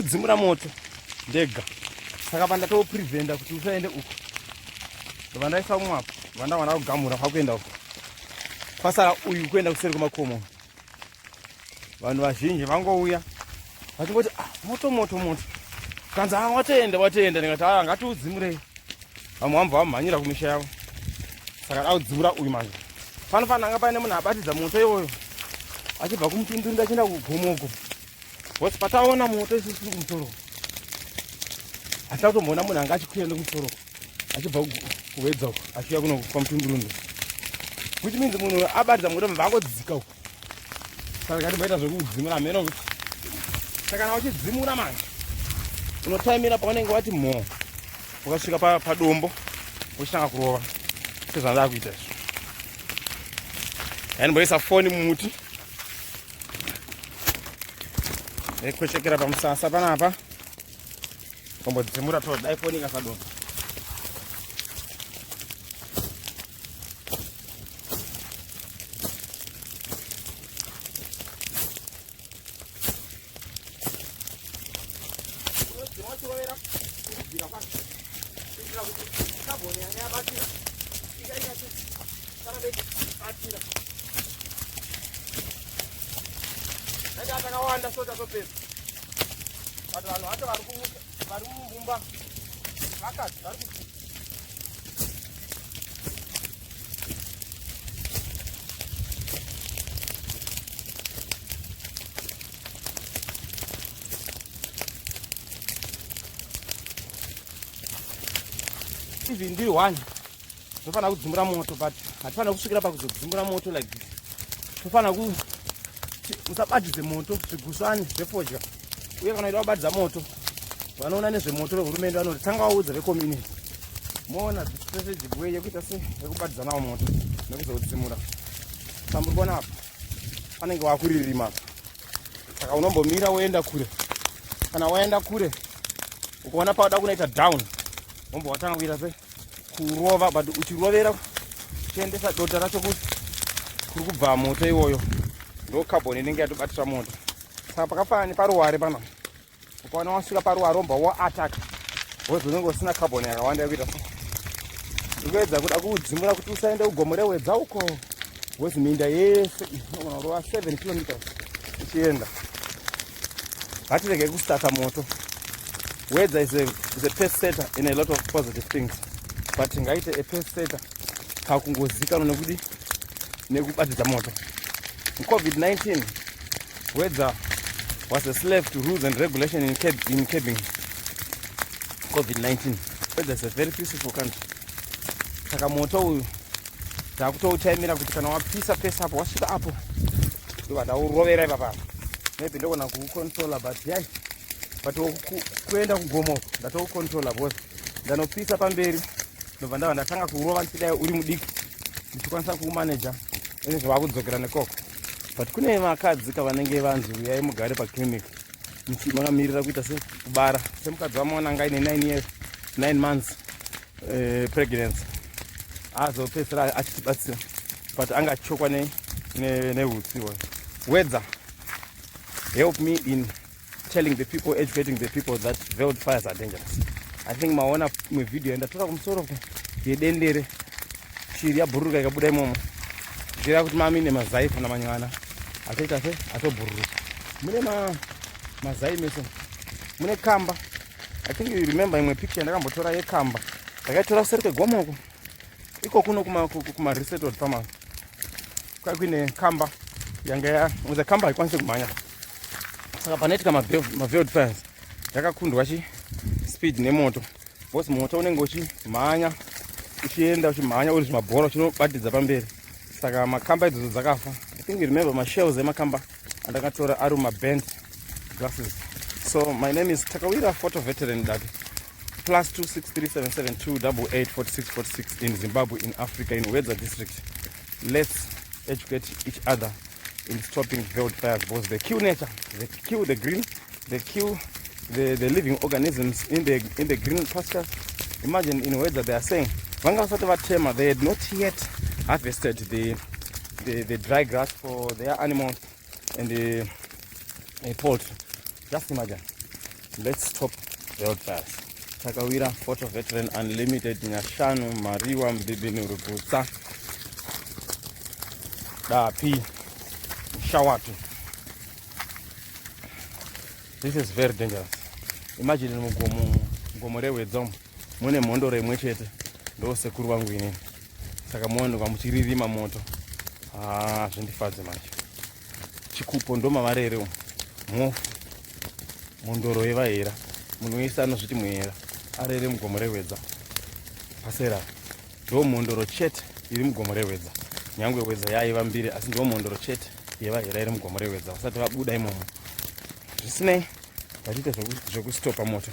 kudzimura moto ndega. Saka pandatowo preventa kuti usaende uko. Vandaisa mwapo, vanda kugamura pakuenda uko. Pasara uyu kuenda kuseri kwemakomo. Vanhu vazhinji vangouya vachingoti moto. Kanza watenda ndikati ngatiudzimurei. Vamwe vamhanyira kumisha yavo. Saka daudzimura uyu manje. Panofanira anga paine munhu abatidza moto iwoyo. Achibva kumutundurira achienda kugomoko. Bosi pataona moto isusu kumusoro. Hatina kutomboona munhu anga achikwira nekumusoro. Achibva kuwedza uko achiuya kuno kwamutundurundu. Which means munhu abatidza moto vangodzika uko. Saka ngatimboita zvekudzimura mheno kuti. Saka kana uchidzimura manje. Unotaimira paunenge wati mho. Ukasvika padombo uchitanga kurova. Sezvandava kuita izvo. Ndimboisa foni mumuti. Nekuchekera pamusasa panapa. Kombodzimura to dai foni ikasadonha. Akawanda sota topesa. Vanhu vacho vari mumumba vakati vari kuti even ndiri one tofanira kudzimura moto but hatifanira kusvikira pakuzodzimura moto like this. Tofanira usabatidze moto zvigusani zvefodya. Uye kana uida kubatidza moto vanoona nezvemoto vehurumende vanoti tanga waudza vecommunity. Moona strategic way yekuita sekubatidza nawo moto nekuzodzimura. Saka muri kuona apa panenge wakuririma. Saka unombomira woenda kure. Kana waenda kure ukaona pauda kunoita down wombo watanga kuita kurova but uchirovera uchiendesa dota racho kuti kuri kubva moto iwoyo. Ndo carbon inenge yatobatira moto. Saka pakafanana neparuware pana. Ukaona wasvika paruware womba wa-attack. Wozonenge usina carbon yakawanda yekuita so. Ndikuedza kuda kuudzimura kuti usaende kugomo rewedza uko. Wozi minda yese inogona 7 km ichienda. Ngatirege kustarta moto. Weather is a pace setter in a lot of positive things. But ngaite a pace setter pakungozika nokudi nekubatidza moto. In COVID-19, weather was a slave to rules and regulation in curbing COVID-19. Weather is a very peaceful country. Saka moto uyu takutouchaimira kuti kana wapisa pesa apo wasvika apo ndovadaurovera ipapa. Maybe ndogona kuucontrola but kuenda kugomo ndatoucontrola because ndanopisa pamberi ndobva ndava ndatanga kurova ndichidai uri mudiki ndichikwanisa kuumanaja ine zvavakudzokera nekoko. But kune vakadzi kavanenge vanzi uyai mugare paclinic makamirira kuita sekubara semukadzi wamaona anga ine 9 months pregnancy azopedzisira achitibatsira but anga achokwa nehutsi. Weather help me in telling the people, educating the people that Veldfires are dangerous. I think maona video ndatora kumusoro yedendere shiri yabhururuka ikabuda imomo ndira kuti mami nemazaifu namanywana achaita atobhururuka. Mune mazai meso mune kamba. I think you remember imwe picture ndakambotora yekamba ndakaitora kuseri kwegomoko iko kuno kuma resettled farmers kwakuine kamba yanga uze kamba haikwanisi kumhanya. Saka panaitika maveldfires yakakundwa speed nemoto because moto unenge uchimhanya uchienda uchimhanya uri zvimabhora uchinobatidza pamberi. Saka makamba idzodzo dzakafa. I think you remember mashells emakamba andakatora ari maband glasses. So my name is Takawira, Photoveteran Dapi. +2637728844646 in Zimbabwe, in Africa, in Wedza district. Let's educate each other in stopping Veldfires because they kill nature, they kill the green, they kill the living organisms in the green pastures. Imagine in Wedza they are saying they had not yet harvested the dry grass for their animals and the poultry. Just imagine. Let's stop Veldfire. Takawira, Photoveteran, Unlimited, Nyashanu, MbiruMushavanhu, Dapi, MbiruMushavanhu. This is very dangerous. Imagine mugomore wedzomo mune mhondoro imwe chete ndo sekuru wangu inini. Saka muone kwamuchiririma moto. Zvindifadze manje. Chikupo ndo mamarere mwofu. Mhondoro yevahera. Munhu wese anozviti muhera. Arere mugomore wedza. Pasera. Ndo mhondoro chete iri mugomore wedza. Nyangwe wedza yaiva mbiri asi ndo mhondoro chete yevahera iri mugomore wedza. Vasati vabuda imomo. Zvisinei, vachiita zvekustopa moto.